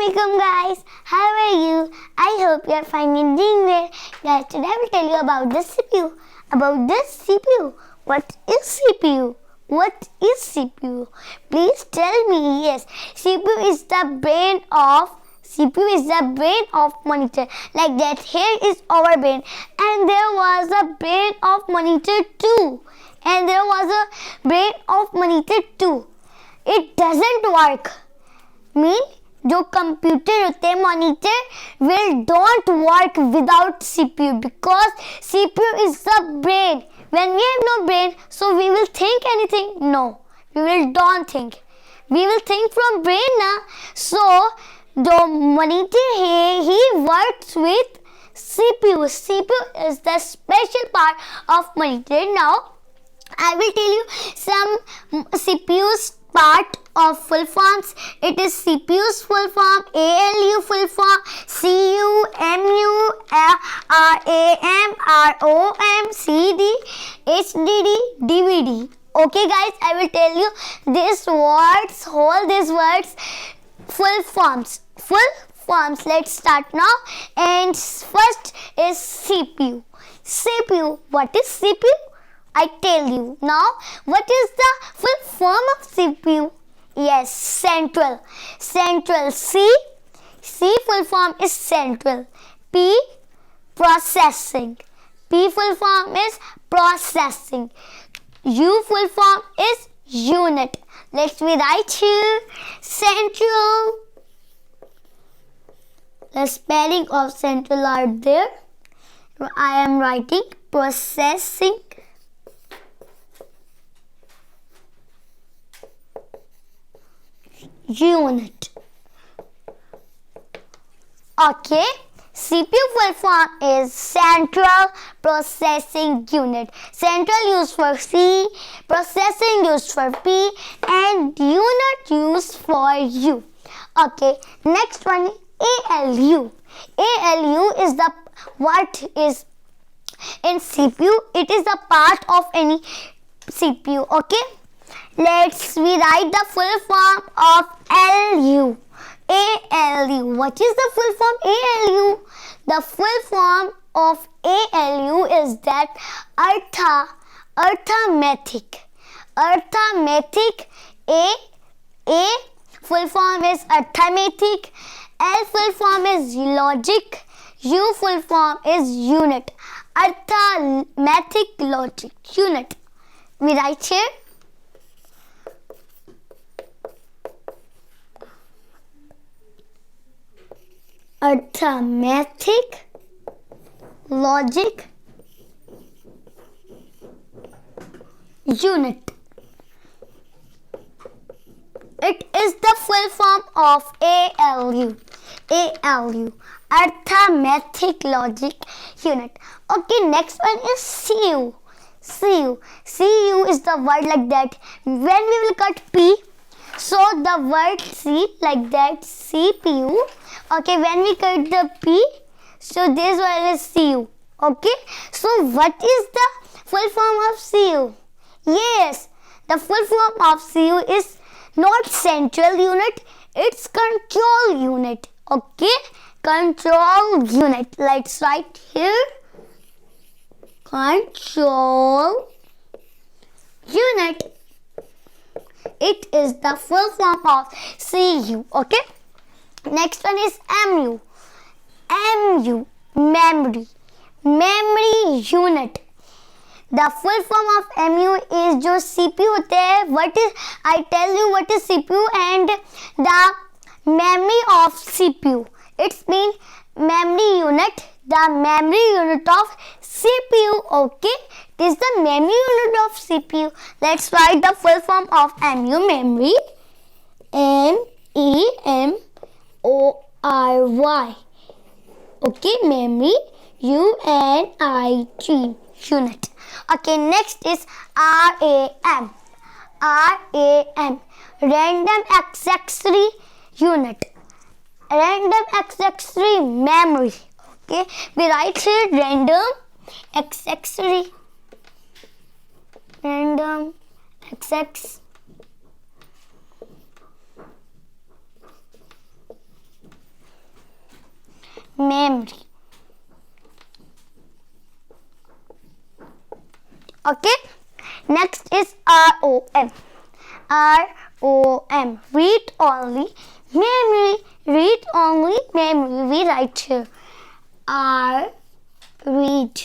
Assalamualaikum guys, how are you? I hope you are fine and doing well. Guys, today I will tell you about the CPU. About the CPU. What is CPU? What is CPU? Please tell me. Yes, CPU is the brain of monitor. Like that, here is our brain, and there was a brain of monitor too. It doesn't work. Mean जो computer होते हैं monitor will don't work without CPU because CPU is the brain. When we have no brain, so we will think anything? No, we will don't think. We will think from brain na. So the monitor here, he works with CPU. CPU is the special part of monitor. Now I will tell you some CPU's part of full forms. It is CPU's full form, ALU full form, CU, MU, RAM, ROM, CD, HDD, DVD. Okay guys, I will tell you these words, full forms. Let's start now. And first is CPU. CPU. What is CPU? I tell you now. What is the full form of CPU? Yes, central. C full form is central. P processing. P full form is processing. U full form is unit. Let's be right here. Central. The spelling of central are there. I am writing processing. Unit. Okay, CPU full form is Central Processing Unit. Central used for C, processing used for P, and unit used for U. Okay, next one ALU. ALU is what is in CPU. It is the part of any CPU. Okay. Let's rewrite the full form of ALU. ALU. What is the full form ALU? The full form of ALU is that arithmetic. Arithmetic. A full form is arithmetic. L full form is logic. U full form is unit. Arithmetic, logic, unit. We write here. Arithmetic, logic, unit. It is the full form of ALU. ALU, arithmetic, logic, unit. Okay, next one is CU. CU is the word like that. When we will cut P, so the word C like that, CPU. Okay, when we cut the P, so this one is CU. Okay, so what is the full form of CU? Yes, the full form of CU is not central unit, it's control unit. Okay, control unit. Let's write here. Control unit. It is the full form of CU. Okay. Next one is MU. MU, memory. Memory unit. The full form of MU is जो CPU होते हैं. What is? I tell you what is CPU and the memory of CPU. It's mean memory unit. The memory unit of CPU. Okay. It is the memory unit of CPU. Let's write the full form of MU. Memory. MEMORY. Okay, memory. UNIT. Unit. Okay, next is RAM. RAM. Random accessory unit. Random accessory memory. Okay, we write here random accessory. Random accessory memory. Okay, next is ROM. ROM, read only memory. Read only memory. We write here read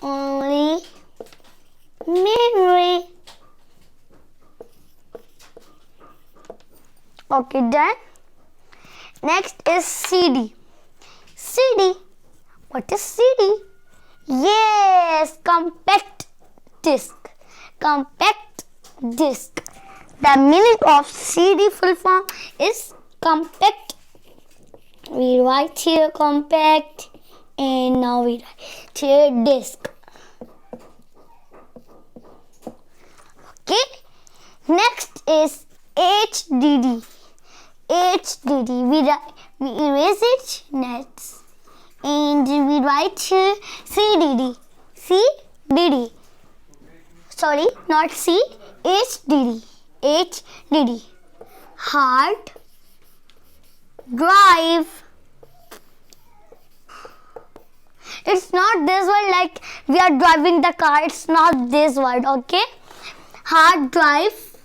only memory. Okay, done. Next is CD. CD. What is CD? Yes, compact disc. Compact disc. The meaning of CD full form is compact. We write here compact, and now we write here disc. Okay. Next is HDD. HDD. We erase it next, and we write here CDD. CDD. Sorry, not C. HDD. HDD. Hard drive. It's not this word like we are driving the car. It's not this word. Okay. Hard drive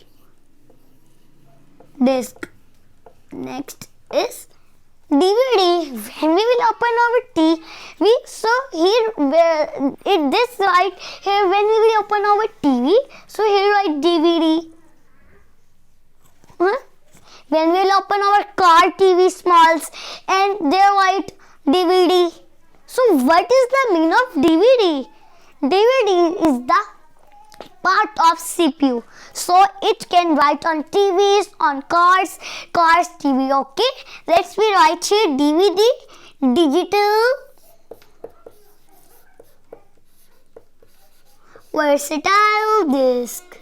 disk. Next is DVD. When we will open our TV, so here this right here when we will open our TV, so here write DVD. When we will open our car TV smalls, and there write DVD. So what is the meaning of DVD? DVD is the part of CPU, so it can write on TVs, on cars TV. Okay, let's we write here DVD, digital versatile disk.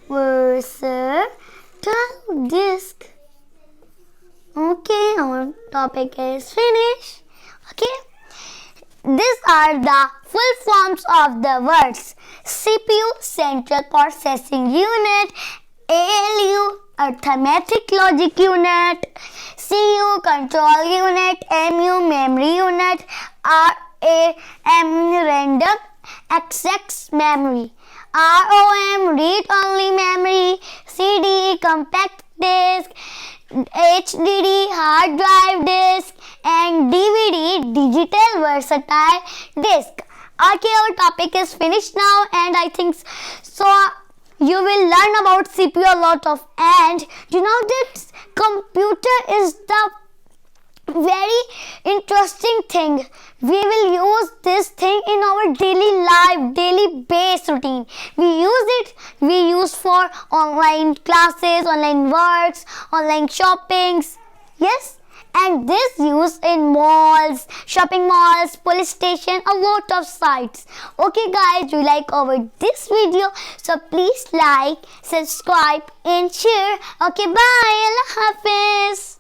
Versatile disk. Okay, our topic is finished. Okay, these are the full forms of the words CPU, Central Processing Unit, ALU, Arithmetic Logic Unit, CU, Control Unit, MU, Memory Unit, RAM, Random Access Memory, ROM, Read Only Memory, CD, Compact Disk, HDD, Hard Drive Disk, and DVD, Digital Versatile Disk. Okay, our topic is finished now, and I think so you will learn about CPU a lot of, and you know that computer is the very interesting thing. We will use this thing in our daily life, daily base routine. We use for online classes, online works, online shoppings. Yes. And this use in malls, shopping malls, police station, a lot of sites. Okay guys, you like our this video, so please like, subscribe and share. Okay, bye. Allah Hafiz.